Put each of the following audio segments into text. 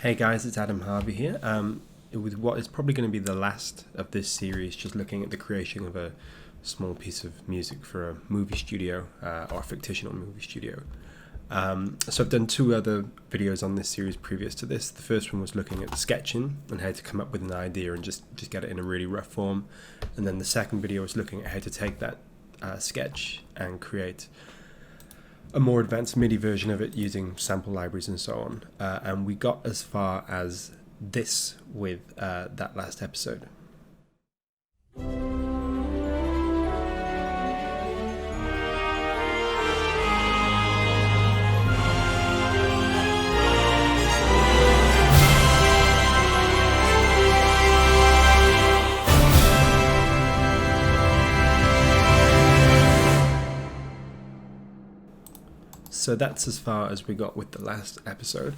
Hey guys, it's Adam Harvey here, with what is probably going to be the last of this series, just looking at the creation of a small piece of music for a movie studio, or a fictional movie studio. So I've done two other videos on this series previous to this. The first one was looking at sketching and how to come up with an idea and just get it in a really rough form. And then the second video was looking at how to take that sketch and create a more advanced MIDI version of it using sample libraries and so on. And we got as far as this with that last episode. So that's as far as we got with the last episode.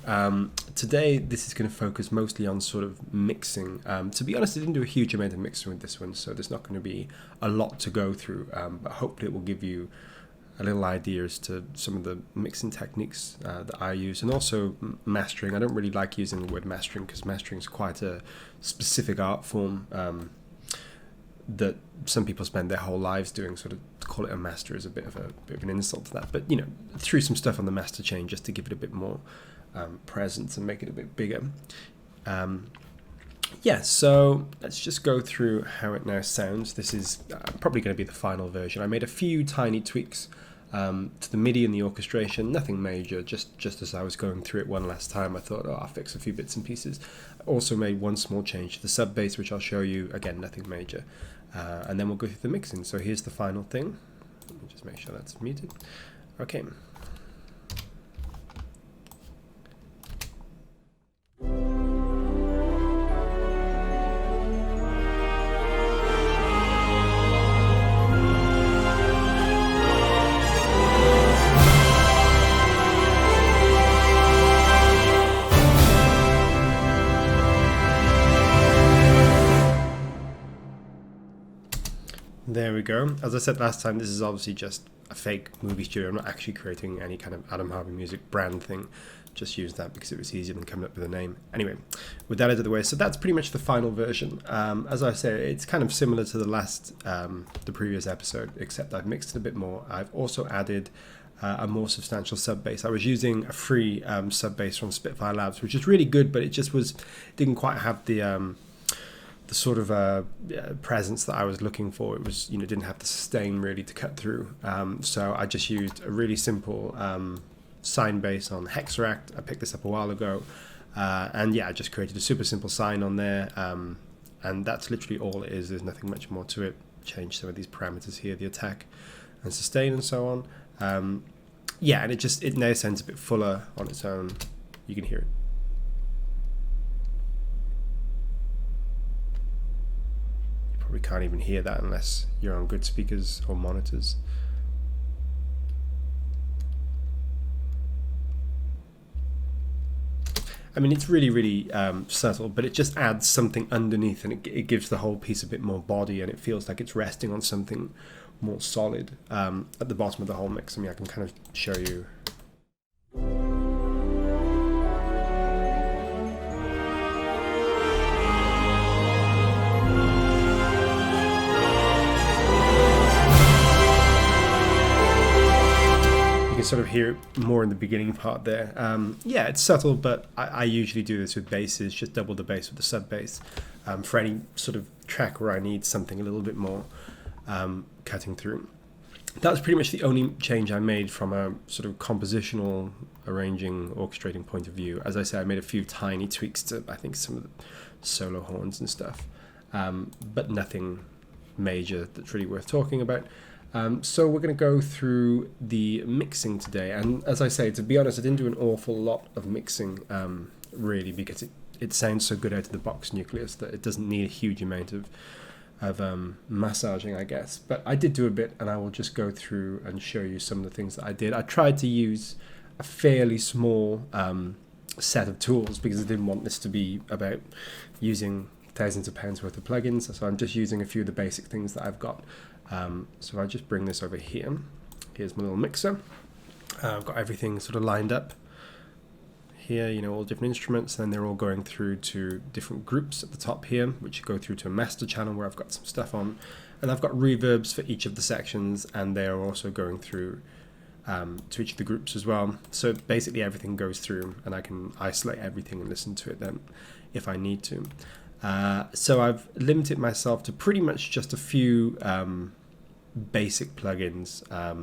Today, this is going to focus mostly on sort of mixing. To be honest, I didn't do a huge amount of mixing with this one, so there's not going to be a lot to go through, but hopefully it will give you a little idea as to some of the mixing techniques that I use, and also mastering. I don't really like using the word mastering because mastering is quite a specific art form that some people spend their whole lives doing. Sort of to call it a master is a bit of an insult to that, but you know, threw some stuff on the master chain just to give it a bit more presence and make it a bit bigger. Yeah, so let's just go through how it now sounds. This is probably going to be the final version. I made a few tiny tweaks to the MIDI and the orchestration, nothing major, just as I was going through it one last time I thought, oh, I'll fix a few bits and pieces. I also made one small change to the sub bass, which I'll show you, again, nothing major. And then we'll go through the mixing. So here's the final thing. Let me just make sure that's muted. Okay. There we go. As I said last time, this is obviously just a fake movie studio. I'm not actually creating any kind of Adam Harvey Music brand thing. Just used that because it was easier than coming up with a name. Anyway, with that out of the way, so that's pretty much the final version. As I say, it's kind of similar to the previous episode, except I've mixed it a bit more. I've also added a more substantial sub bass. I was using a free sub bass from Spitfire Labs, which is really good, but it just didn't quite have the sort of presence that I was looking for. It was, didn't have the sustain really to cut through. So I just used a really simple sine bass on HEXERACT. I picked this up a while ago. And yeah, I just created a super simple sine on there. And that's literally all it is. There's nothing much more to it. Change some of these parameters here, the attack and sustain and so on. Yeah, and it now sounds a bit fuller on its own. You can hear it. We can't even hear that unless you're on good speakers or monitors. I mean, it's really, really subtle, but it just adds something underneath, and it gives the whole piece a bit more body, and it feels like it's resting on something more solid at the bottom of the whole mix. I mean, I can kind of show you. Sort of hear it more in the beginning part there. Yeah, it's subtle, but I usually do this with basses, just double the bass with the sub bass for any sort of track where I need something a little bit more cutting through. That was pretty much the only change I made from a sort of compositional, arranging, orchestrating point of view. As I say, I made a few tiny tweaks to, I think, some of the solo horns and stuff, but nothing major that's really worth talking about. So we're going to go through the mixing today, and as I say, to be honest, I didn't do an awful lot of mixing really, because it sounds so good out of the box NUCELUS that it doesn't need a huge amount of massaging, I guess. But I did do a bit, and I will just go through and show you some of the things that I did. I tried to use a fairly small set of tools because I didn't want this to be about using thousands of pounds worth of plugins, so I'm just using a few of the basic things that I've got. So I'll just bring this over here. Here's my little mixer. I've got everything sort of lined up here, you know, all different instruments, and they're all going through to different groups at the top here, which go through to a master channel where I've got some stuff on, and I've got reverbs for each of the sections, and they're also going through to each of the groups as well. So basically everything goes through, and I can isolate everything and listen to it then if I need to. So I've limited myself to pretty much just a few basic plugins, a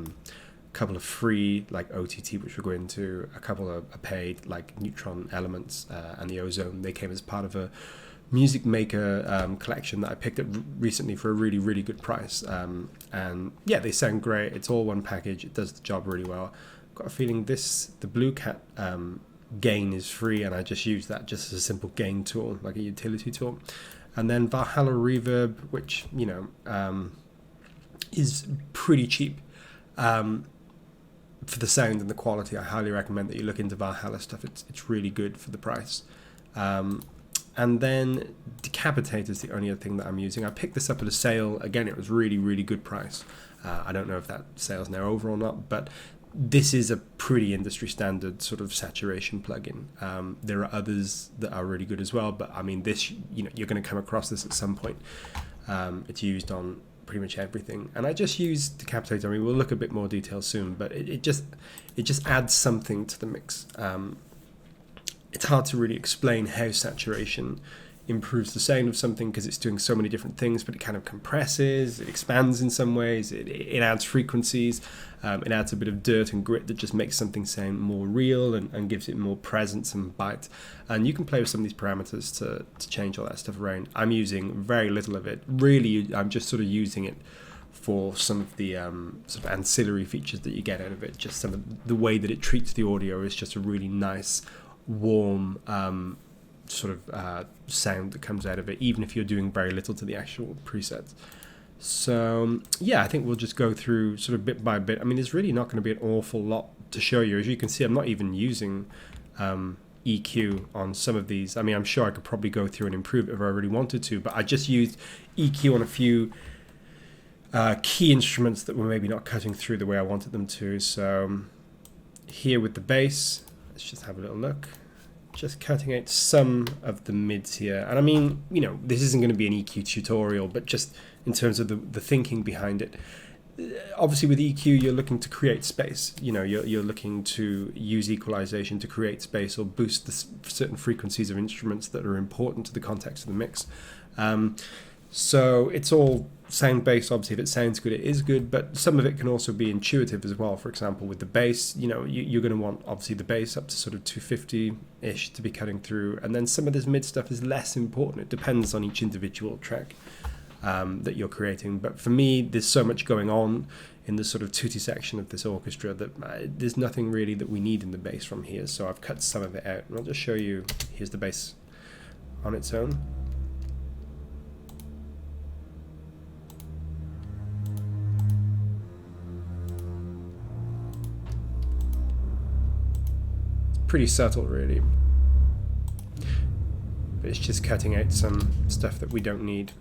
couple of free like OTT, which we'll go into, a couple of paid like Neutron Elements and the Ozone. They came as part of a Music Maker collection that I picked up recently for a really, really good price. And yeah, they sound great. It's all one package. It does the job really well. I've got a feeling the Blue Cat gain is free, and I just use that just as a simple gain tool, like a utility tool. And then Valhalla Reverb, which, you know, is pretty cheap. For the sound and the quality, I highly recommend that you look into Valhalla stuff. It's really good for the price. And then Decapitator is the only other thing that I'm using. I picked this up at a sale. Again, it was really, really good price. I don't know if that sale's now over or not, but this is a pretty industry standard sort of saturation plugin. There are others that are really good as well, but I mean, this, you know, you're going to come across this at some point. It's used on pretty much everything, and I just use Decapitator. I mean, we'll look a bit more detail soon, but it just adds something to the mix. It's hard to really explain how saturation improves the sound of something because it's doing so many different things, but it kind of compresses, it expands in some ways, it adds frequencies, it adds a bit of dirt and grit that just makes something sound more real and gives it more presence and bite. And you can play with some of these parameters to change all that stuff around. I'm using very little of it. Really, I'm just sort of using it for some of the sort of ancillary features that you get out of it. Just some of the way that it treats the audio is just a really nice, warm sort of sound that comes out of it, even if you're doing very little to the actual presets. So yeah, I think we'll just go through sort of bit by bit. I mean, there's really not going to be an awful lot to show you. As you can see, I'm not even using EQ on some of these. I mean, I'm sure I could probably go through and improve it if I really wanted to, but I just used EQ on a few key instruments that were maybe not cutting through the way I wanted them to. So here with the bass, let's just have a little look. Just cutting out some of the mids here. And I mean, you know, this isn't going to be an EQ tutorial, but just in terms of the thinking behind it. Obviously with EQ, you're looking to create space. You know, you're looking to use equalization to create space or boost the certain frequencies of instruments that are important to the context of the mix. So it's all sound-based. Obviously, if it sounds good, it is good, but some of it can also be intuitive as well. For example, with the bass, you know, you're going to want, obviously, the bass up to sort of 250-ish to be cutting through, and then some of this mid stuff is less important. It depends on each individual track that you're creating. But for me, there's so much going on in the sort of tutti section of this orchestra that there's nothing really that we need in the bass from here, so I've cut some of it out. And I'll just show you, here's the bass on its own. Pretty subtle really, but it's just cutting out some stuff that we don't need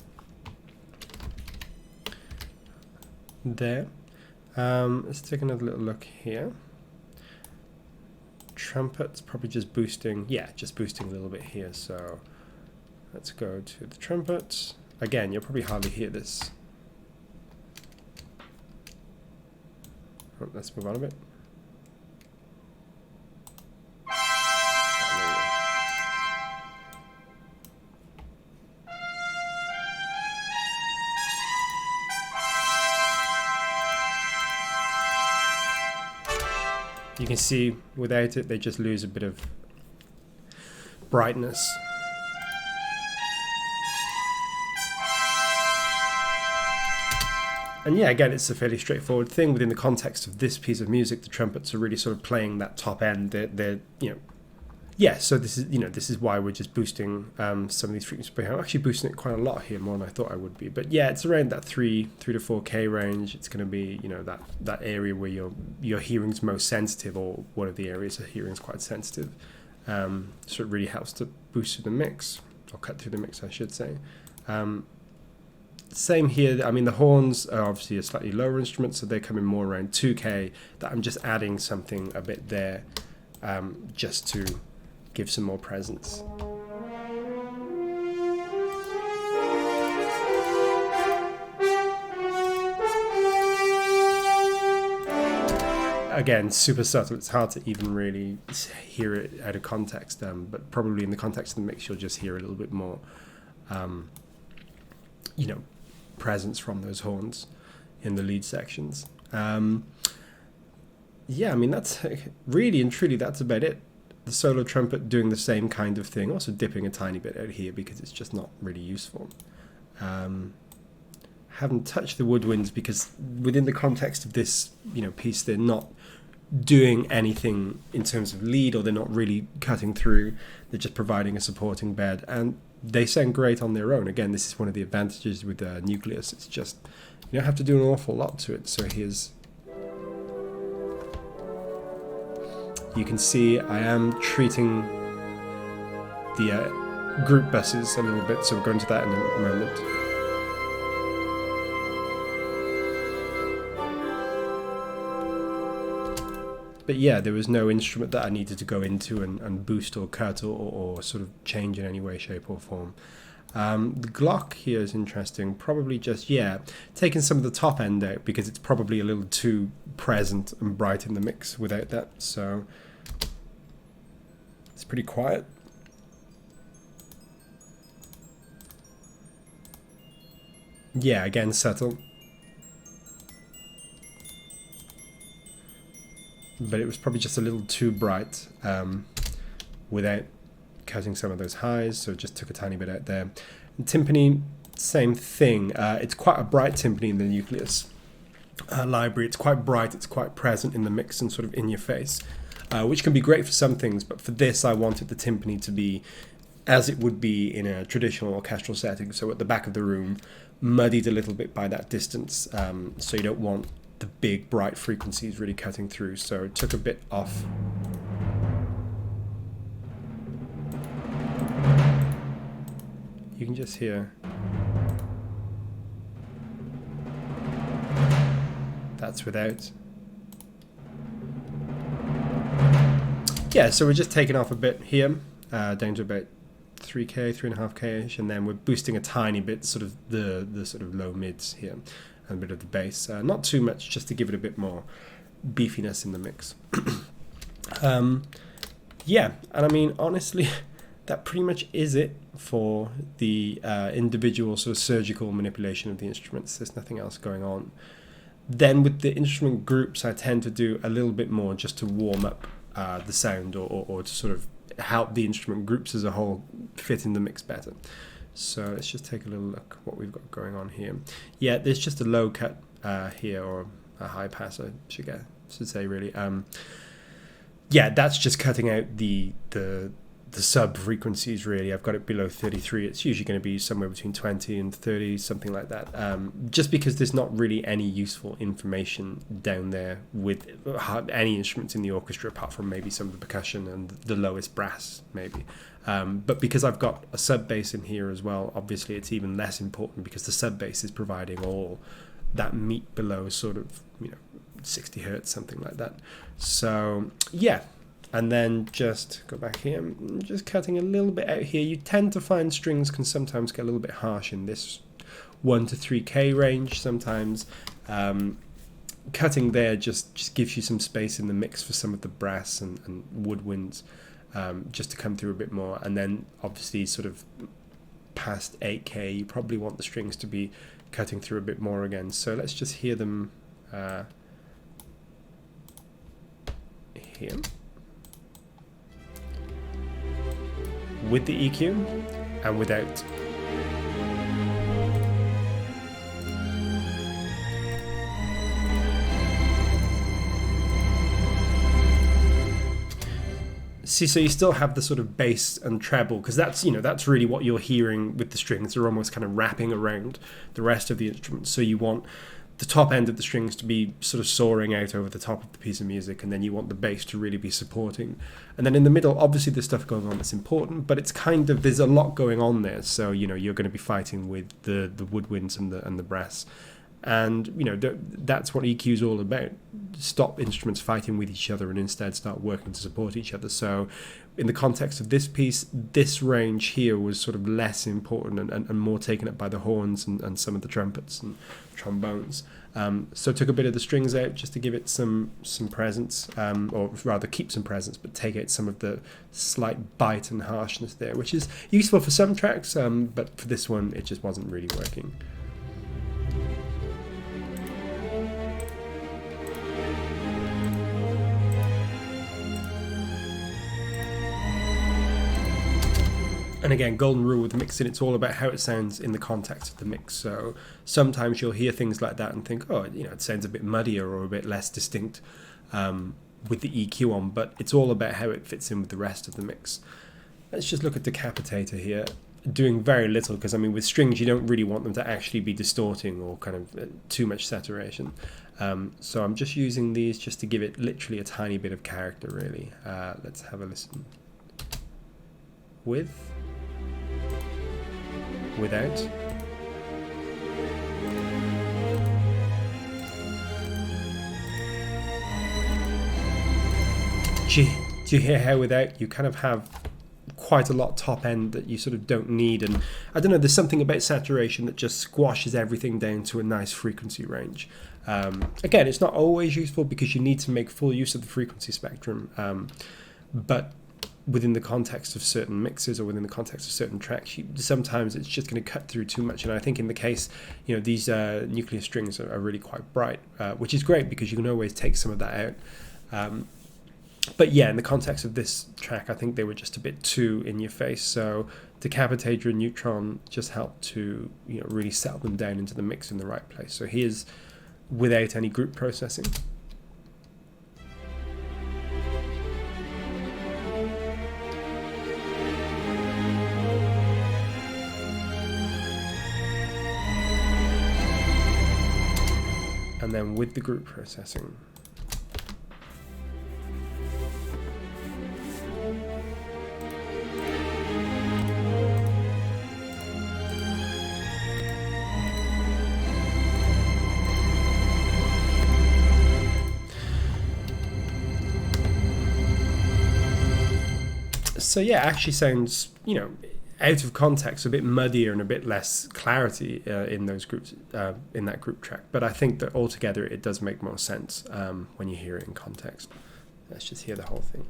there. Let's take another little look here. Trumpets, probably just boosting, just boosting a little bit here. So let's go to the trumpets. Again, you'll probably hardly hear this. Oh, let's move on a bit. You can see without it, they just lose a bit of brightness. And yeah, again, it's a fairly straightforward thing. Within the context of this piece of music, the trumpets are really sort of playing that top end. They're you know, yeah. So this is, you know, this is why we're just boosting some of these frequencies. I'm actually boosting it quite a lot here, more than I thought I would be. But yeah, it's around that 3 to 4K range. It's going to be, you know, that area where your hearing's most sensitive, or one of the areas of hearing's quite sensitive. So it really helps to boost through the mix, or cut through the mix, I should say. Same here. I mean, the horns are obviously a slightly lower instrument, so they're coming more around 2K. That I'm just adding something a bit there, just to give some more presence. Again, super subtle. It's hard to even really hear it out of context, but probably in the context of the mix, you'll just hear a little bit more, you know, presence from those horns in the lead sections. Yeah, I mean, that's really and truly, that's about it. The solo trumpet doing the same kind of thing, also dipping a tiny bit out here because it's just not really useful. Haven't touched the woodwinds because within the context of this, you know, piece, they're not doing anything in terms of lead, or they're not really cutting through. They're just providing a supporting bed, and they sound great on their own. Again, this is one of the advantages with NUCELUS. It's just, you don't have to do an awful lot to it. So here's, you can see I am treating the group buses a little bit, so we'll go into that in a moment. But yeah, there was no instrument that I needed to go into and boost or cut or sort of change in any way, shape or form. The Glock here is interesting. Probably just, yeah, taking some of the top end out because it's probably a little too present and bright in the mix without that. So it's pretty quiet. Yeah, again, subtle. But it was probably just a little too bright without cutting some of those highs, so it just took a tiny bit out there. And timpani, same thing. It's quite a bright timpani in the NUCELUS library. It's quite bright, it's quite present in the mix and sort of in your face, which can be great for some things, but for this I wanted the timpani to be as it would be in a traditional orchestral setting, so at the back of the room, muddied a little bit by that distance, so you don't want the big bright frequencies really cutting through, so it took a bit off. You can just hear that's without. Yeah, so we're just taking off a bit here, down to about 3K, 3.5K-ish, and then we're boosting a tiny bit, sort of the sort of low mids here. And a bit of the bass, not too much, just to give it a bit more beefiness in the mix. Yeah, and I mean, honestly, that pretty much is it for the individual sort of surgical manipulation of the instruments. There's nothing else going on. Then with the instrument groups, I tend to do a little bit more just to warm up the sound, or to sort of help the instrument groups as a whole fit in the mix better. So let's just take a little look what we've got going on here. Yeah, there's just a low cut here, or a high pass, I should say really. Yeah, that's just cutting out the sub frequencies really. I've got it below 33. It's usually going to be somewhere between 20 and 30, something like that. Just because there's not really any useful information down there with any instruments in the orchestra apart from maybe some of the percussion and the lowest brass maybe. But because I've got a sub bass in here as well, obviously it's even less important because the sub bass is providing all that meat below sort of, 60 hertz, something like that. So yeah, and then just go back here. I'm just cutting a little bit out here. You tend to find strings can sometimes get a little bit harsh in this 1 to 3K range sometimes. Cutting there just gives you some space in the mix for some of the brass and woodwinds. Just to come through a bit more, and then obviously sort of past 8K you probably want the strings to be cutting through a bit more again. So let's just hear them here with the EQ and without. See, so you still have the sort of bass and treble, because that's really what you're hearing with the strings. They're almost kind of wrapping around the rest of the instrument. So you want the top end of the strings to be sort of soaring out over the top of the piece of music, and then you want the bass to really be supporting. And then in the middle, obviously there's stuff going on that's important, but it's kind of, there's a lot going on there. So, you're going to be fighting with the woodwinds and the brass. And that's what EQ is all about. Stop instruments fighting with each other and instead start working to support each other. So in the context of this piece, this range here was sort of less important and more taken up by the horns and some of the trumpets and trombones. So took a bit of the strings out just to give it some presence, or rather keep some presence, but take out some of the slight bite and harshness there, which is useful for some tracks, but for this one it just wasn't really working. And again, golden rule with mixing, it's all about how it sounds in the context of the mix. So sometimes you'll hear things like that and think, oh, it sounds a bit muddier or a bit less distinct with the EQ on, but it's all about how it fits in with the rest of the mix. Let's just look at Decapitator here, doing very little, because I mean with strings you don't really want them to actually be distorting or kind of too much saturation. So I'm just using these just to give it literally a tiny bit of character, really. Let's have a listen. Without. Do you hear how without you kind of have quite a lot top end that you sort of don't need? And I don't know, there's something about saturation that just squashes everything down to a nice frequency range. Again, it's not always useful because you need to make full use of the frequency spectrum, but within the context of certain mixes or within the context of certain tracks, sometimes it's just going to cut through too much. And I think in the case, these nucleus strings are really quite bright, which is great because you can always take some of that out. But yeah, in the context of this track, I think they were just a bit too in your face. So Decapitator and Neutron just helped to really settle them down into the mix in the right place. So here's without any group processing. And then with the group processing. So yeah, actually sounds, out of context, a bit muddier and a bit less clarity in those groups, in that group track. But I think that altogether it does make more sense when you hear it in context. Let's just hear the whole thing.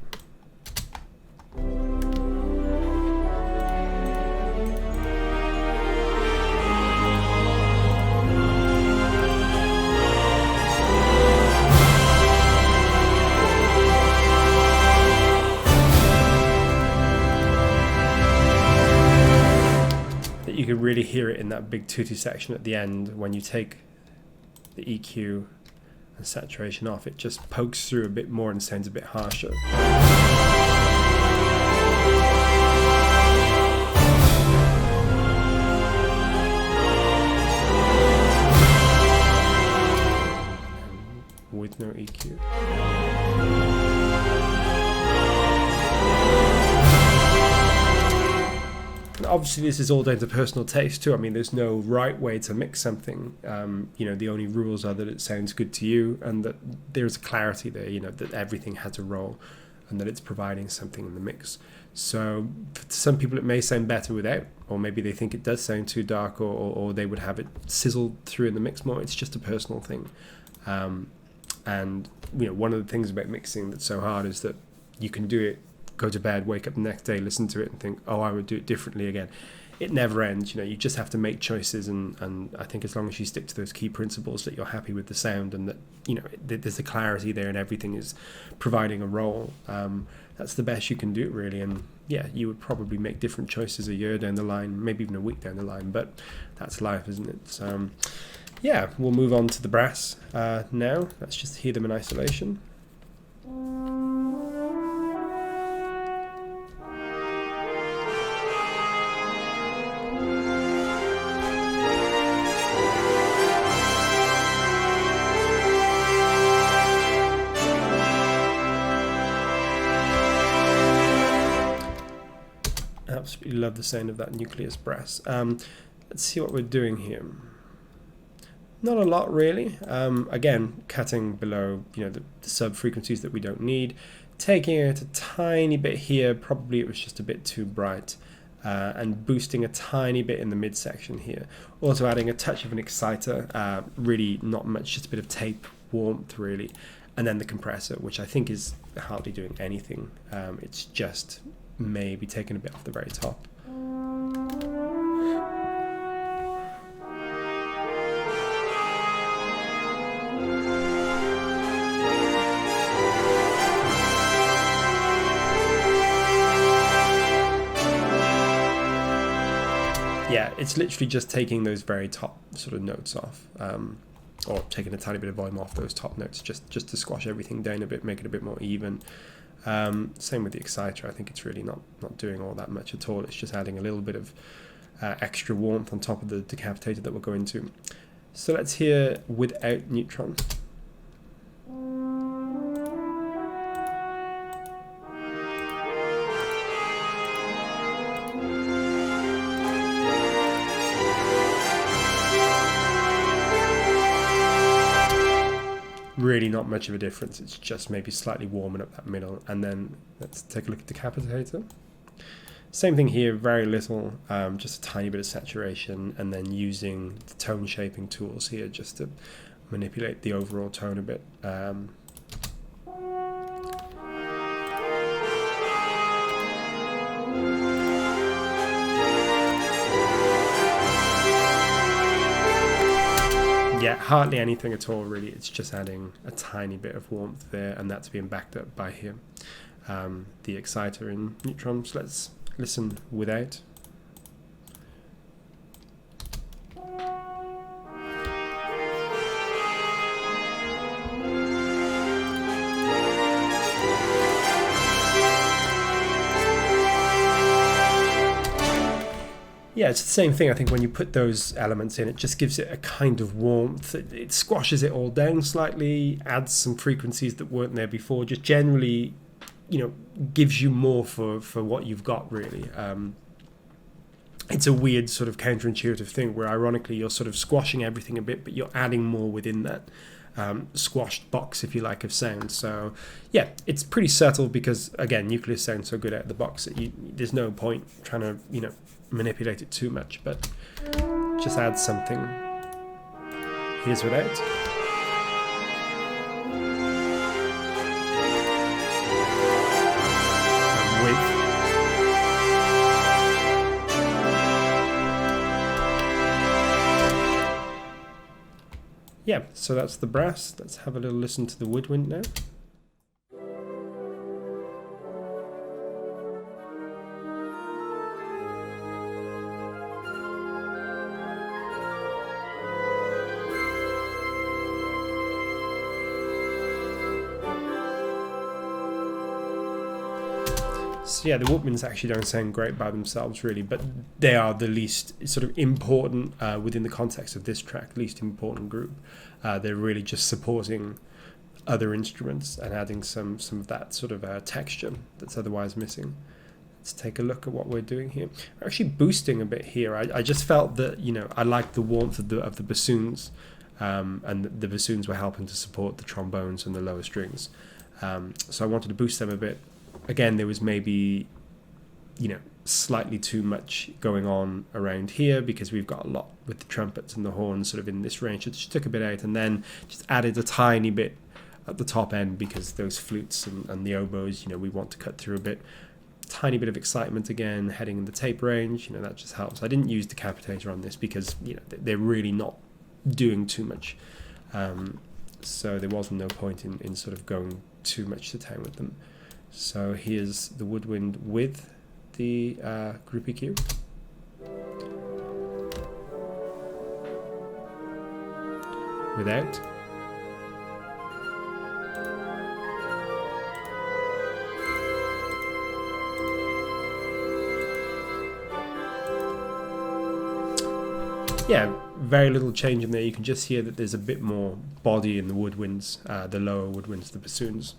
You can really hear it in that big tutti section at the end. When you take the EQ and saturation off, it just pokes through a bit more and sounds a bit harsher. With no EQ. Obviously this is all down to personal taste too. I mean, there's no right way to mix something. The only rules are that it sounds good to you and that there's clarity there, that everything has a role and that it's providing something in the mix. So for some people it may sound better without, or maybe they think it does sound too dark, or they would have it sizzled through in the mix more. It's just a personal thing. And one of the things about mixing that's so hard is that you can do it, go to bed, wake up the next day, listen to it and think, oh, I would do it differently again. It never ends. You just have to make choices, and I think as long as you stick to those key principles, that you're happy with the sound and that there's a clarity there and everything is providing a role, that's the best you can do, really. And yeah, you would probably make different choices a year down the line, maybe even a week down the line, but that's life, isn't it? So yeah, we'll move on to the brass now. Let's just hear them in isolation. Absolutely love the sound of that nucleus brass. Let's see what we're doing here. Not a lot really. Again, cutting below, the sub frequencies that we don't need, taking it a tiny bit here. Probably it was just a bit too bright, and boosting a tiny bit in the midsection here. Also adding a touch of an exciter. Really not much, just a bit of tape warmth really, and then the compressor, which I think is hardly doing anything. It's just maybe taking a bit off the very top. Yeah, it's literally just taking those very top sort of notes off, or taking a tiny bit of volume off those top notes, just to squash everything down a bit, make it a bit more even. Same with the exciter. I think it's really not doing all that much at all. It's just adding a little bit of extra warmth on top of the decapitator that we'll go into. So let's hear Without Neutron. Really not much of a difference. It's just maybe slightly warming up that middle. And then let's take a look at the decapitator. Same thing here, very little, just a tiny bit of saturation, and then using the tone shaping tools here just to manipulate the overall tone a bit. Yeah, hardly anything at all really. It's just adding a tiny bit of warmth there, and that's being backed up by here, the exciter in neutron. So let's listen without. Yeah, it's the same thing. I think when you put those elements in, it just gives it a kind of warmth. It squashes it all down slightly, adds some frequencies that weren't there before, just generally, gives you more for what you've got, really. It's a weird sort of counterintuitive thing where, ironically, you're sort of squashing everything a bit, but you're adding more within that squashed box, if you like, of sound. So, yeah, it's pretty subtle because, again, NUCELUS sounds so good out of the box that there's no point trying to, manipulate it too much, but just add something. Here's without. And with. Yeah, so that's the brass. Let's have a little listen to the woodwind now. So yeah, the woodwinds actually don't sound great by themselves really, but they are the least sort of important within the context of this track, least important group. They're really just supporting other instruments and adding some of that sort of texture that's otherwise missing. Let's take a look at what we're doing here. We're actually boosting a bit here. I just felt that, I liked the warmth of the bassoons, and the bassoons were helping to support the trombones and the lower strings. So I wanted to boost them a bit. Again, there was maybe, slightly too much going on around here because we've got a lot with the trumpets and the horns sort of in this range. So just took a bit out and then just added a tiny bit at the top end because those flutes and the oboes, we want to cut through a bit. Tiny bit of excitement again, heading in the tape range, that just helps. I didn't use decapitator on this because, they're really not doing too much. So there wasn't no point in sort of going too much to town with them. So here's the woodwind with the group EQ. Without. Yeah, very little change in there. You can just hear that there's a bit more body in the woodwinds, the lower woodwinds, the bassoons.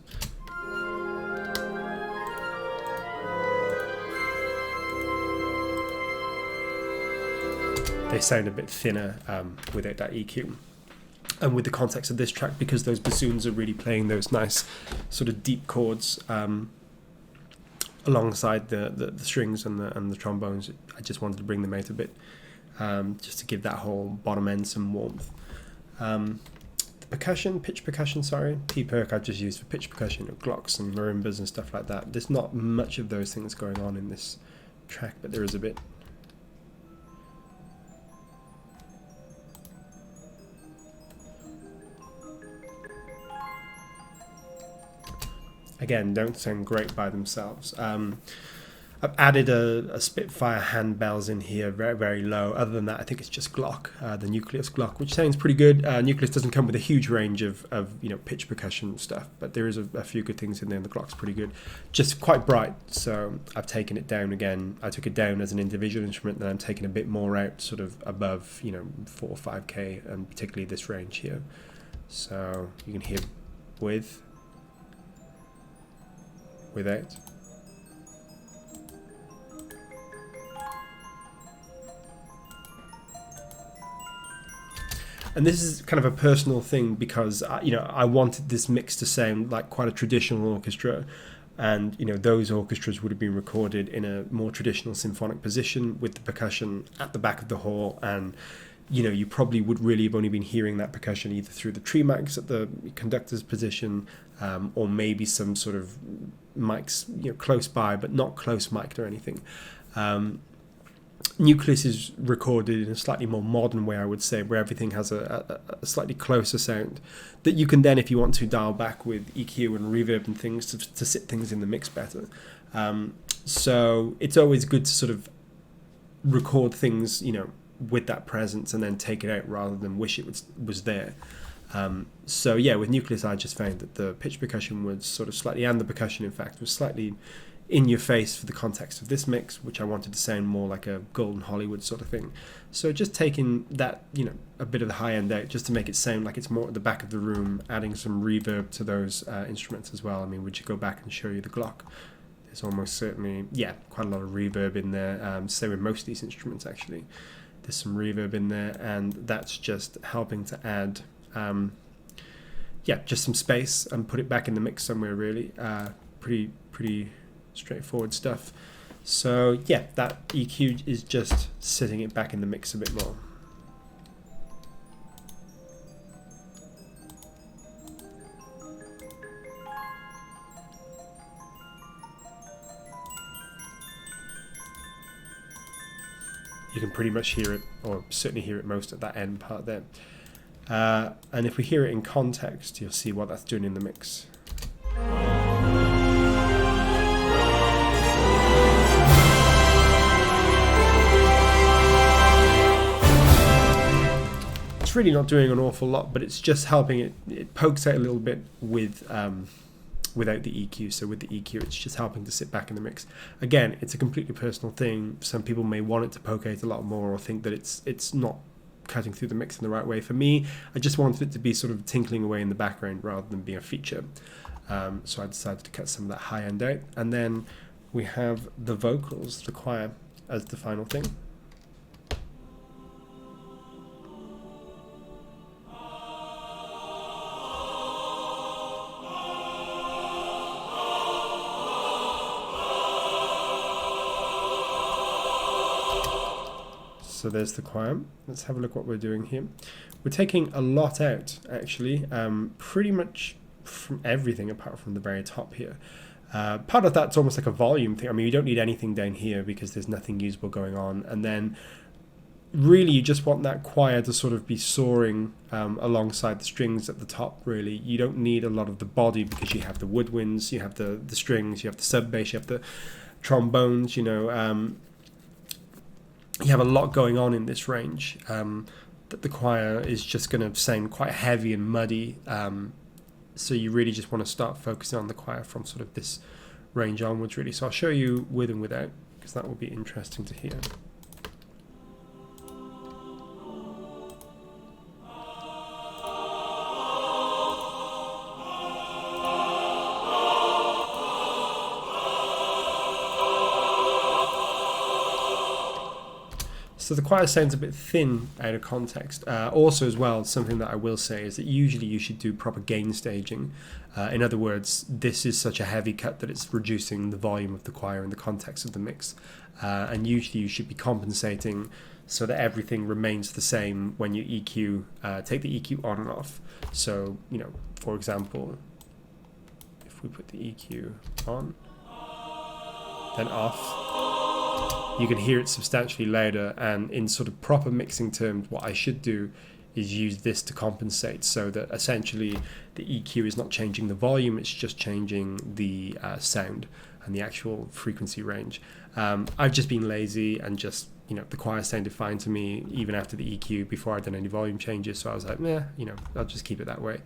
They sound a bit thinner without that EQ. and with the context of this track, because those bassoons are really playing those nice sort of deep chords alongside the strings and the trombones, I just wanted to bring them out a bit, just to give that whole bottom end some warmth. The percussion, pitch percussion, sorry, P-perc I've just used for pitch percussion, glocks and marimbas and stuff like that. There's not much of those things going on in this track, but there is a bit. Again, don't sound great by themselves. I've added a Spitfire handbells in here, very, very low. Other than that, I think it's just Glock, the NUCELUS Glock, which sounds pretty good. NUCELUS doesn't come with a huge range of pitch percussion stuff, but there is a few good things in there, and the Glock's pretty good. Just quite bright, so I've taken it down again. I took it down as an individual instrument, then I'm taking a bit more out, sort of above, 4 or 5K, and particularly this range here. So you can hear without. And this is kind of a personal thing because I wanted this mix to sound like quite a traditional orchestra, and those orchestras would have been recorded in a more traditional symphonic position with the percussion at the back of the hall, and you probably would really have only been hearing that percussion either through the tree mics at the conductor's position, or maybe some sort of mics close by, but not close mic'd or anything. NUCELUS is recorded in a slightly more modern way, I would say, where everything has a slightly closer sound that you can then, if you want to, dial back with EQ and reverb and things to sit things in the mix better. So it's always good to sort of record things, with that presence and then take it out rather than wish it was there. So yeah, with NUCELUS, I just found that the pitch percussion was sort of slightly, and the percussion in fact was slightly in your face for the context of this mix, which I wanted to sound more like a Golden Hollywood sort of thing. So just taking that, a bit of the high end out just to make it sound like it's more at the back of the room, adding some reverb to those instruments as well. I mean, would you go back and show you the Glock? There's almost certainly, quite a lot of reverb in there. Same with most of these instruments actually. There's some reverb in there, and that's just helping to add just some space and put it back in the mix somewhere really. Pretty straightforward stuff. So yeah, that EQ is just sitting it back in the mix a bit more. You can pretty much hear it, or certainly hear it most at that end part there. And if we hear it in context, you'll see what that's doing in the mix. It's really not doing an awful lot, but it's just helping it pokes out a little bit with without the EQ. So with the EQ, it's just helping to sit back in the mix. Again, it's a completely personal thing. Some people may want it to poke out a lot more, or think that it's not cutting through the mix in the right way. For me, I just wanted it to be sort of tinkling away in the background rather than being a feature. So I decided to cut some of that high end out. And then we have the vocals, the choir, as the final thing. So there's the choir. Let's have a look what we're doing here. We're taking a lot out, actually, pretty much from everything apart from the very top here. Part of that's almost like a volume thing. I mean, you don't need anything down here because there's nothing usable going on. And then really you just want that choir to sort of be soaring alongside the strings at the top, really. You don't need a lot of the body because you have the woodwinds, you have the strings, you have the sub bass, you have the trombones, you have a lot going on in this range, that the choir is just going to sound quite heavy and muddy. So you really just want to start focusing on the choir from sort of this range onwards, really. So I'll show you with and without, because that will be interesting to hear. So the choir sounds a bit thin out of context. Also as well, something that I will say is that usually you should do proper gain staging. In other words, this is such a heavy cut that it's reducing the volume of the choir in the context of the mix. And usually you should be compensating so that everything remains the same when you EQ, take the EQ on and off. So, you know, for example, if we put the EQ on, then off, you can hear it substantially louder, and in sort of proper mixing terms, what I should do is use this to compensate, so that essentially the EQ is not changing the volume, it's just changing the sound and the actual frequency range. I've just been lazy and just, you know, the choir sounded fine to me even after the EQ before I'd done any volume changes, so I was like, yeah, you know, I'll just keep it that way.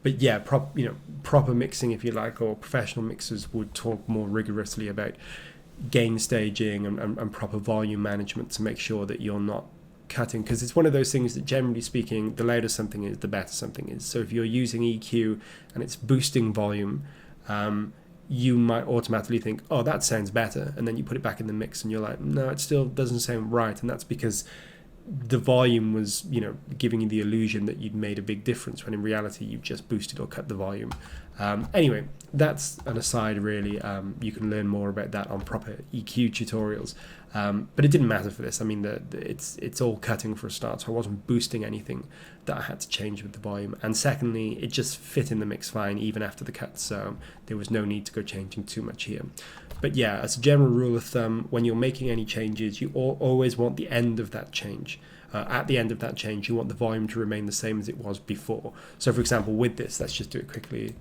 But yeah, proper mixing, if you like, or professional mixers would talk more rigorously about gain staging and proper volume management to make sure that you're not cutting, because it's one of those things that generally speaking, the louder something is, the better something is. So if you're using EQ and it's boosting volume, you might automatically think, oh, that sounds better, and then you put it back in the mix and you're like, no, it still doesn't sound right. And that's because the volume was, you know, giving you the illusion that you'd made a big difference, when in reality you've just boosted or cut the volume. Anyway, that's an aside really. You can learn more about that on proper EQ tutorials, but it didn't matter for this. I mean, it's all cutting for a start, so I wasn't boosting anything that I had to change with the volume, and secondly, it just fit in the mix fine even after the cut, so there was no need to go changing too much here. But yeah, as a general rule of thumb, when you're making any changes, you always want the end of that change. At the end of that change, you want the volume to remain the same as it was before. So for example, with this, let's just do it quickly.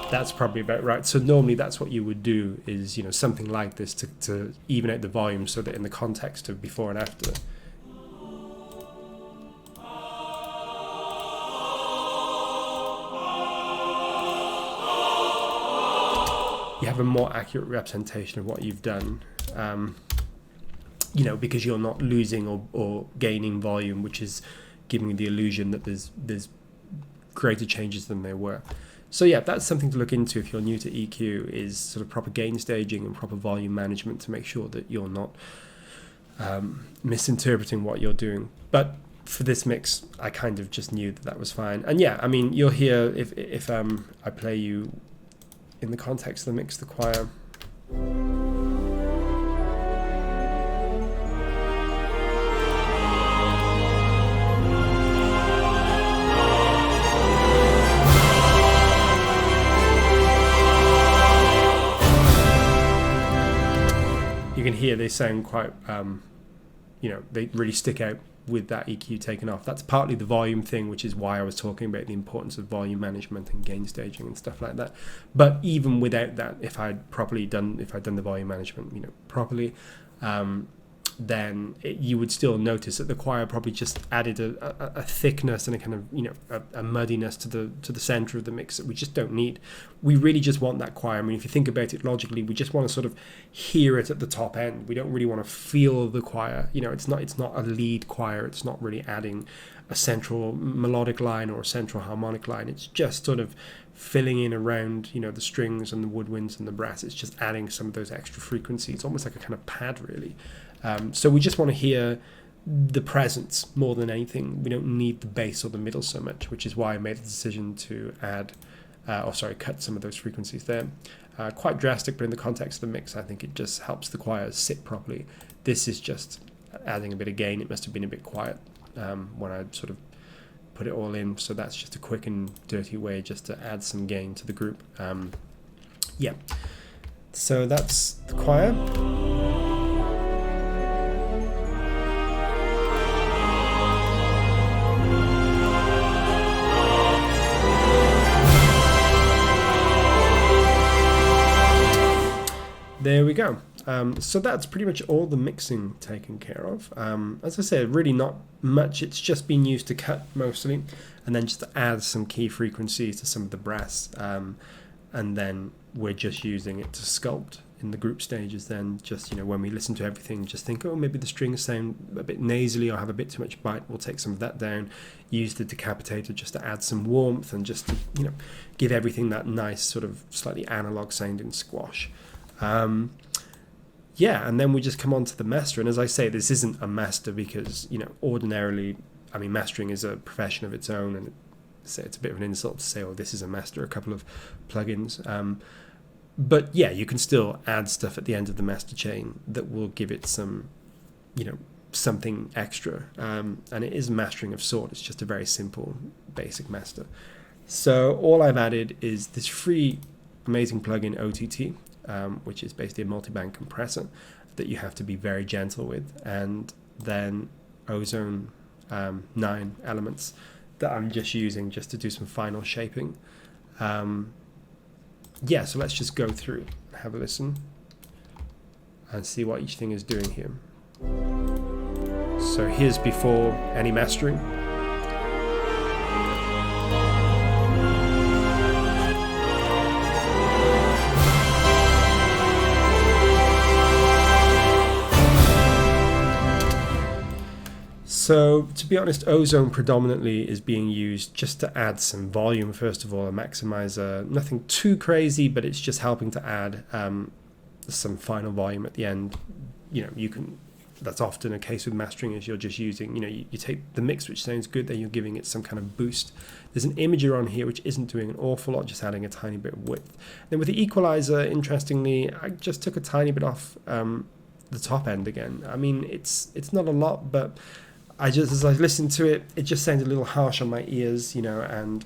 That's probably about right. So normally that's what you would do, is, you know, something like this to even out the volume, so that in the context of before and after, you have a more accurate representation of what you've done, you know, because you're not losing or gaining volume, which is giving you the illusion that there's greater changes than there were. So yeah, that's something to look into if you're new to EQ, is sort of proper gain staging and proper volume management to make sure that you're not misinterpreting what you're doing. But for this mix, I kind of just knew that was fine. And yeah, I mean, you'll hear if I play you in the context of the mix, the choir. You can hear they sound quite, you know, they really stick out with that EQ taken off. That's partly the volume thing, which is why I was talking about the importance of volume management and gain staging and stuff like that. But even without that, if I'd done the volume management, you know, properly, then you would still notice that the choir probably just added a thickness and a kind of, you know, a muddiness to the center of the mix that we just don't need. We really just want that choir. I mean, if you think about it logically, we just want to sort of hear it at the top end. We don't really want to feel the choir. You know, it's not a lead choir. It's not really adding a central melodic line or a central harmonic line. It's just sort of filling in around, you know, the strings and the woodwinds and the brass. It's just adding some of those extra frequencies, almost like a kind of pad, really. So we just want to hear the presence more than anything. We don't need the bass or the middle so much, which is why I made the decision to cut some of those frequencies there. Quite drastic, but in the context of the mix, I think it just helps the choir sit properly. This is just adding a bit of gain. It must have been a bit quiet when I sort of put it all in, so that's just a quick and dirty way just to add some gain to the group. Yeah, so that's the choir. There we go. So that's pretty much all the mixing taken care of. As I said, really not much. It's just been used to cut mostly, and then just to add some key frequencies to some of the brass. And then we're just using it to sculpt in the group stages. Then just, when we listen to everything, just think, oh, maybe the strings sound a bit nasally or have a bit too much bite. We'll take some of that down, use the decapitator just to add some warmth and just to, give everything that nice sort of slightly analog sounding squash. Yeah, and then we just come on to the master. And as I say, this isn't a master because, ordinarily, mastering is a profession of its own, and it's a bit of an insult to say, oh, this is a master, a couple of plugins. But yeah, you can still add stuff at the end of the master chain that will give it some, something extra. And it is mastering of sort. It's just a very simple, basic master. So all I've added is this free, amazing plugin OTT, which is basically a multiband compressor that you have to be very gentle with, and then Ozone 9 elements that I'm just using just to do some final shaping. Yeah, so let's just go through, have a listen, and see what each thing is doing here. So here's before any mastering. So, to be honest, Ozone predominantly is being used just to add some volume, first of all, a maximizer. Nothing too crazy, but it's just helping to add some final volume at the end. You can. That's often a case with mastering, is you're just using, you take the mix which sounds good, then you're giving it some kind of boost. There's an imager on here which isn't doing an awful lot, just adding a tiny bit of width. Then with the equalizer, interestingly, I just took a tiny bit off the top end again. It's not a lot, but as I listened to it, it just sounded a little harsh on my ears, and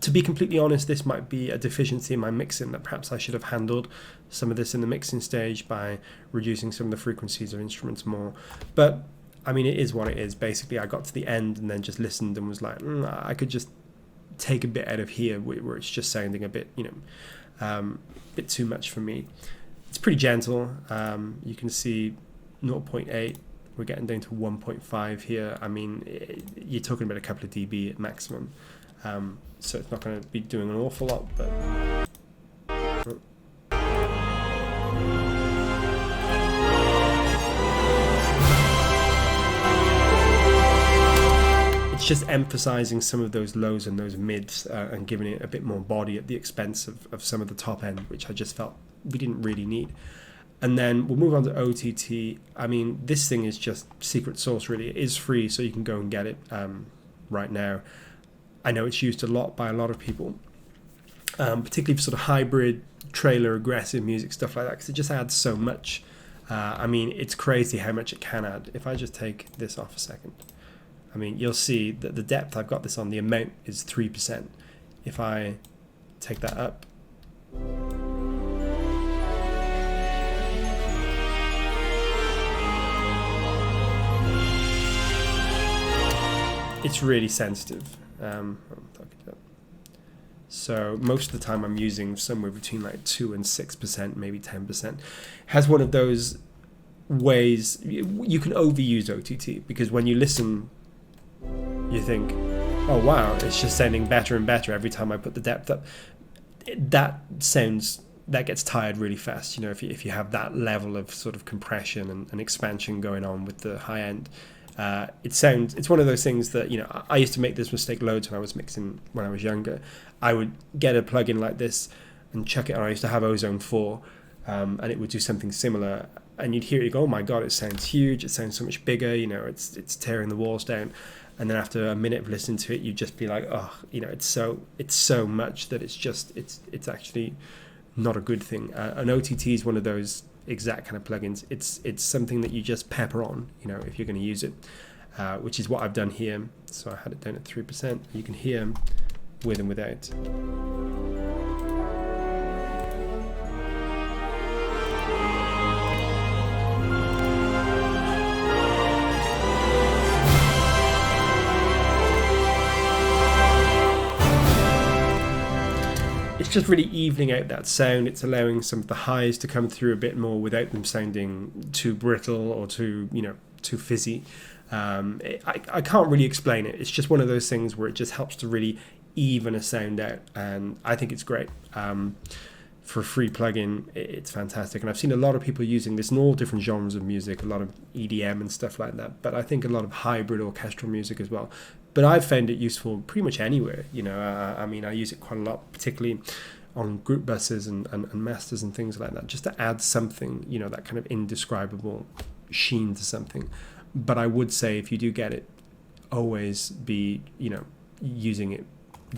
to be completely honest, this might be a deficiency in my mixing, that perhaps I should have handled some of this in the mixing stage by reducing some of the frequencies of instruments more. But, it is what it is. Basically, I got to the end and then just listened and was like, I could just take a bit out of here where it's just sounding a bit, bit too much for me. It's pretty gentle. You can see 0.8. We're getting down to 1.5 here. You're talking about a couple of dB at maximum. So it's not going to be doing an awful lot, but... It's just emphasizing some of those lows and those mids and giving it a bit more body at the expense of some of the top end, which I just felt we didn't really need. And then we'll move on to OTT. This thing is just secret sauce, really. It is free, so you can go and get it right now. I know it's used a lot by a lot of people, particularly for sort of hybrid, trailer, aggressive music, stuff like that, because it just adds so much. It's crazy how much it can add. If I just take this off a second, you'll see that the depth I've got this on, the amount is 3%. If I take that up, it's really sensitive. So most of the time I'm using somewhere between like 2 and 6%, maybe 10%. Has one of those ways you can overuse OTT, because when you listen, you think, oh wow, it's just sounding better and better every time I put the depth up. That gets tired really fast. If you have that level of sort of compression and expansion going on with the high end. It's one of those things that, I used to make this mistake loads when I was mixing when I was younger. I would get a plugin like this and chuck it on. I used to have Ozone 4, and it would do something similar, and you'd hear it, you go, oh my god, it sounds huge, it sounds so much bigger, it's tearing the walls down. And then after a minute of listening to it, you'd just be like, oh, it's so much that it's actually not a good thing. An OTT is one of those exact kind of plugins. It's something that you just pepper on, if you're going to use it, which is what I've done here. So I had it down at 3%. You can hear with and without. it's just really evening out that sound. It's allowing some of the highs to come through a bit more without them sounding too brittle or too, too fizzy. I can't really explain it. It's just one of those things where it just helps to really even a sound out, and I think it's great. For a free plugin, it's fantastic, and I've seen a lot of people using this in all different genres of music, a lot of EDM and stuff like that, but I think a lot of hybrid orchestral music as well. But I've found it useful pretty much anywhere. I use it quite a lot, particularly on group buses and masters and things like that, just to add something, that kind of indescribable sheen to something. But I would say, if you do get it, always be, using it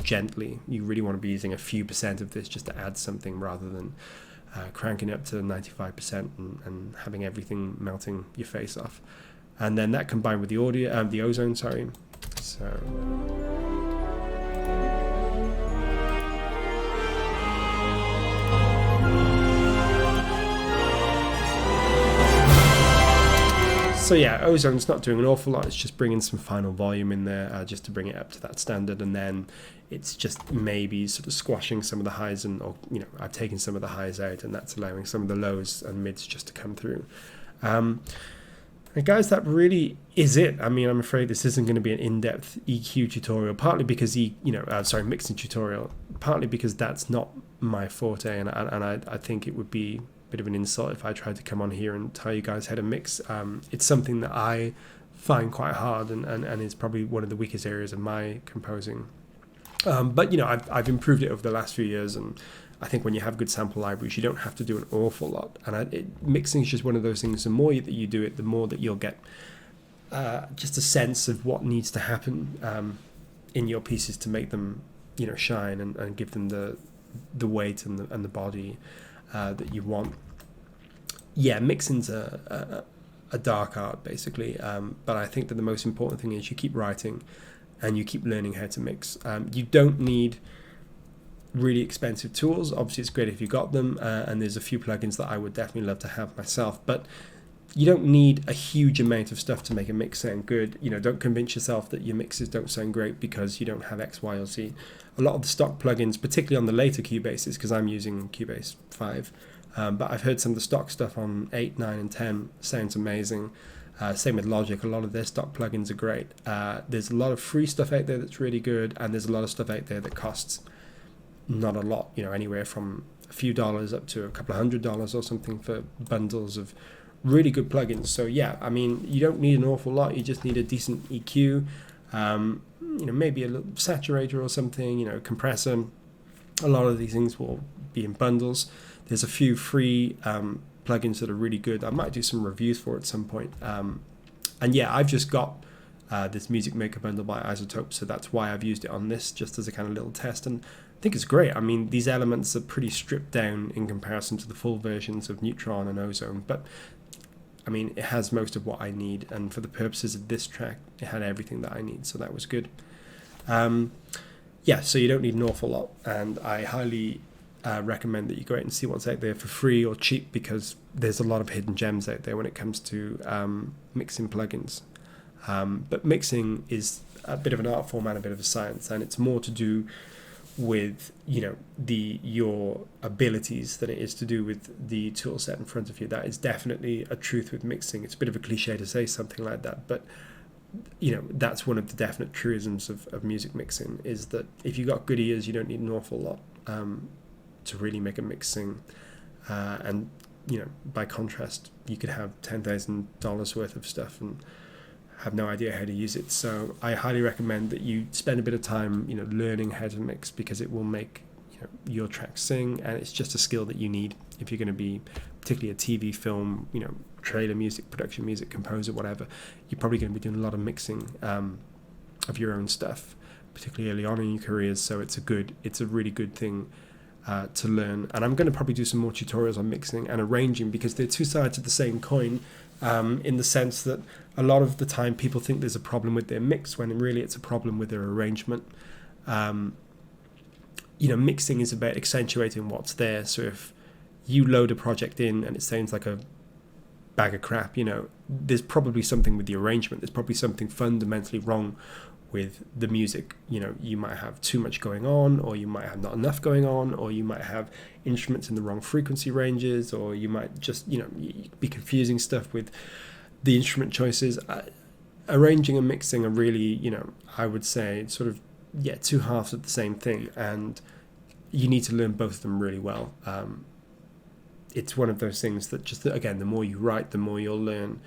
gently. You really want to be using a few percent of this just to add something, rather than cranking up to 95% and having everything melting your face off. And then that combined with the audio, the ozone, sorry. So yeah, ozone's not doing an awful lot. It's just bringing some final volume in there, just to bring it up to that standard, and then it's just maybe sort of squashing some of the highs, I've taken some of the highs out, and that's allowing some of the lows and mids just to come through. And guys, that really is it. I'm afraid this isn't going to be an in-depth EQ tutorial, partly because mixing tutorial, partly because that's not my forte, and I think it would be bit of an insult if I tried to come on here and tell you guys how to mix. It's something that I find quite hard, and is probably one of the weakest areas of my composing. But I've improved it over the last few years, and I think when you have good sample libraries, you don't have to do an awful lot. And mixing is just one of those things. The more that you do it, the more that you'll get just a sense of what needs to happen in your pieces to make them shine and give them the weight and the body that you want. Yeah, mixing's a dark art, basically, but I think that the most important thing is you keep writing and you keep learning how to mix. You don't need really expensive tools. Obviously it's great if you got them, and there's a few plugins that I would definitely love to have myself, but you don't need a huge amount of stuff to make a mix sound good. Don't convince yourself that your mixes don't sound great because you don't have X, Y, or Z. A lot of the stock plugins, particularly on the later Cubases, because I'm using Cubase 5, but I've heard some of the stock stuff on 8, 9, and 10 sounds amazing. Same with Logic. A lot of their stock plugins are great. There's a lot of free stuff out there that's really good, and there's a lot of stuff out there that costs not a lot, anywhere from a few dollars up to a couple of $100 or something for bundles of really good plugins. So yeah, you don't need an awful lot. You just need a decent EQ, maybe a little saturator or something, compressor. A lot of these things will be in bundles. There's a few free plugins that are really good. I might do some reviews for at some point. And yeah, I've just got this Music Maker bundle by Isotope, so that's why I've used it on this, just as a kind of little test, and I think it's great. These elements are pretty stripped down in comparison to the full versions of Neutron and Ozone, but it has most of what I need, and for the purposes of this track, it had everything that I need, so that was good. Yeah, so you don't need an awful lot, and I highly recommend that you go out and see what's out there for free or cheap, because there's a lot of hidden gems out there when it comes to mixing plugins. But mixing is a bit of an art form and a bit of a science, and it's more to do with your abilities than it is to do with the tool set in front of you. That is definitely a truth with mixing. It's a bit of a cliche to say something like that, but that's one of the definite truisms of music mixing, is that if you've got good ears, you don't need an awful lot to really make a mix sing. And by contrast, you could have $10,000 worth of stuff and have no idea how to use it. So I highly recommend that you spend a bit of time learning how to mix, because it will make your track sing, and it's just a skill that you need if you're going to be particularly a TV, film, trailer music, production music, composer, whatever. You're probably going to be doing a lot of mixing of your own stuff, particularly early on in your careers. So it's a really good thing to learn. And I'm going to probably do some more tutorials on mixing and arranging, because they're two sides of the same coin, in the sense that a lot of the time people think there's a problem with their mix, when really it's a problem with their arrangement. Mixing is about accentuating what's there. So if you load a project in and it sounds like a bag of crap, there's probably something with the arrangement. There's probably something fundamentally wrong with the music. You know, you might have too much going on, or you might have not enough going on, or you might have instruments in the wrong frequency ranges, or you might just, you know, be confusing stuff with the instrument choices. Arranging and mixing are really, you know, I would say sort of, yeah, two halves of the same thing, and you need to learn both of them really well. It's one of those things that just, again, the more you write, the more you'll learn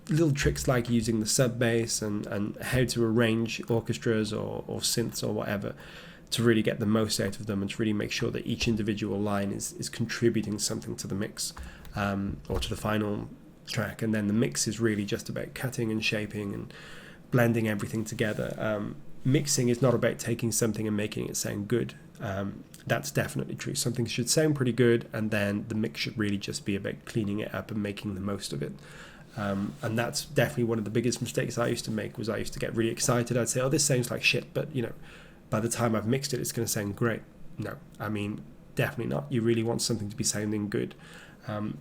little tricks like using the sub bass and how to arrange orchestras or synths or whatever to really get the most out of them, and to really make sure that each individual line is contributing something to the mix, or to the final track. And then the mix is really just about cutting and shaping and blending everything together. Mixing is not about taking something and making it sound good. That's definitely true. Something should sound pretty good, and then the mix should really just be about cleaning it up and making the most of it. And that's definitely one of the biggest mistakes I used to make. Was I used to get really excited. I'd say, oh, this sounds like shit, but, you know, by the time I've mixed it, it's going to sound great. No, I mean, definitely not. You really want something to be sounding good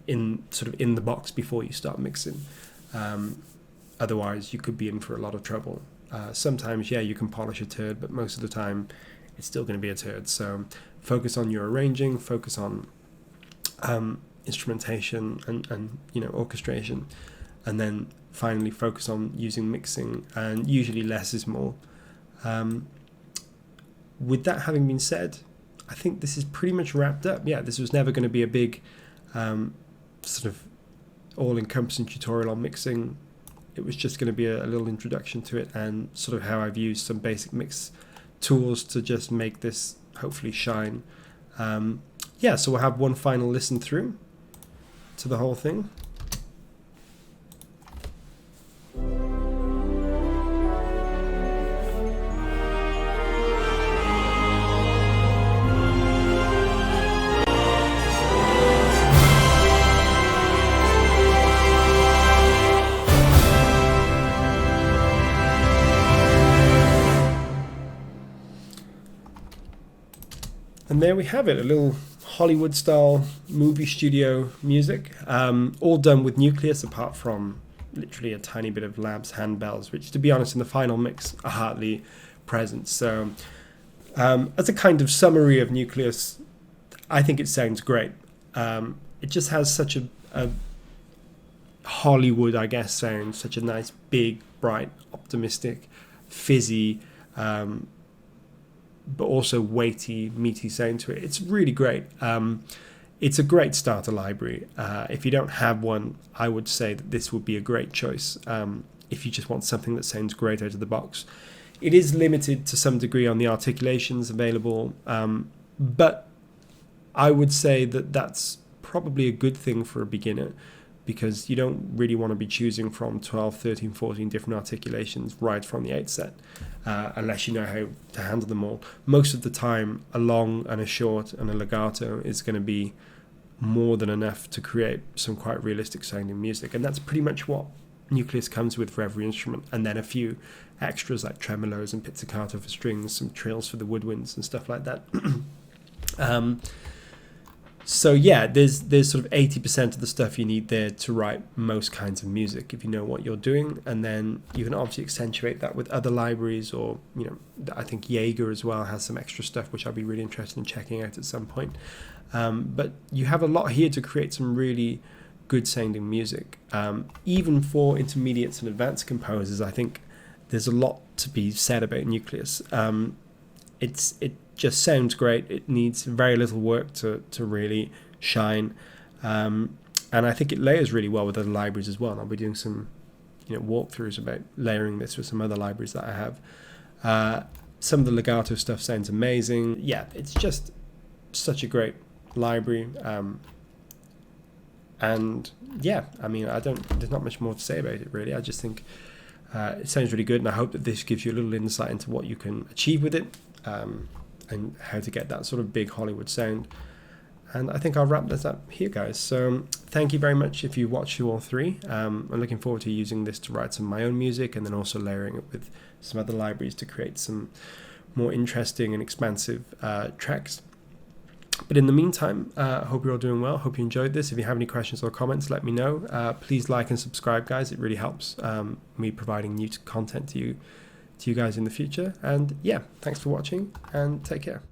in the box before you start mixing. Otherwise, you could be in for a lot of trouble. Sometimes, yeah, you can polish a turd, but most of the time, it's still going to be a turd. So focus on your arranging, focus on instrumentation and you know, orchestration, and then finally focus on using mixing, and usually less is more. With that having been said, I think this is pretty much wrapped up. Yeah, this was never going to be a big sort of all-encompassing tutorial on mixing. It was just going to be a little introduction to it, and sort of how I've used some basic mix tools to just make this hopefully shine. Yeah, so we'll have one final listen through to the whole thing. And there we have it, a little Hollywood style movie studio music, all done with NUCELUS, apart from literally a tiny bit of Labs handbells, which, to be honest, in the final mix are hardly present. So as a kind of summary of NUCELUS, I think it sounds great. It just has such a Hollywood, I guess, sound, such a nice, big, bright, optimistic, fizzy, but also weighty, meaty sound to it. It's really great. It's a great starter library. If you don't have one, I would say that this would be a great choice if you just want something that sounds great out of the box. It is limited to some degree on the articulations available, but I would say that that's probably a good thing for a beginner, because you don't really want to be choosing from 12, 13, 14 different articulations right from the outset, unless you know how to handle them all. Most of the time, a long and a short and a legato is going to be more than enough to create some quite realistic sounding music, and that's pretty much what NUCELUS comes with for every instrument, and then a few extras like tremolos and pizzicato for strings, some trills for the woodwinds and stuff like that. So yeah, there's sort of 80% of the stuff you need there to write most kinds of music if you know what you're doing, and then you can obviously accentuate that with other libraries, or, you know, I think Jaeger as well has some extra stuff which I'd be really interested in checking out at some point. But you have a lot here to create some really good sounding music. Even for intermediates and advanced composers, I think there's a lot to be said about NUCELUS. It just sounds great. It needs very little work to really shine, and I think it layers really well with other libraries as well. And I'll be doing some, you know, walkthroughs about layering this with some other libraries that I have. Some of the legato stuff sounds amazing. Yeah, it's just such a great library, and yeah, I mean, there's not much more to say about it really. I just think it sounds really good, and I hope that this gives you a little insight into what you can achieve with it, and how to get that sort of big Hollywood sound. And I think I'll wrap this up here, guys. So thank you very much if you watched all three. I'm looking forward to using this to write some of my own music, and then also layering it with some other libraries to create some more interesting and expansive tracks. But in the meantime, I hope you're all doing well. Hope you enjoyed this. If you have any questions or comments, let me know. Please like and subscribe, guys. It really helps me providing new content to to you guys in the future. And yeah, thanks for watching and take care.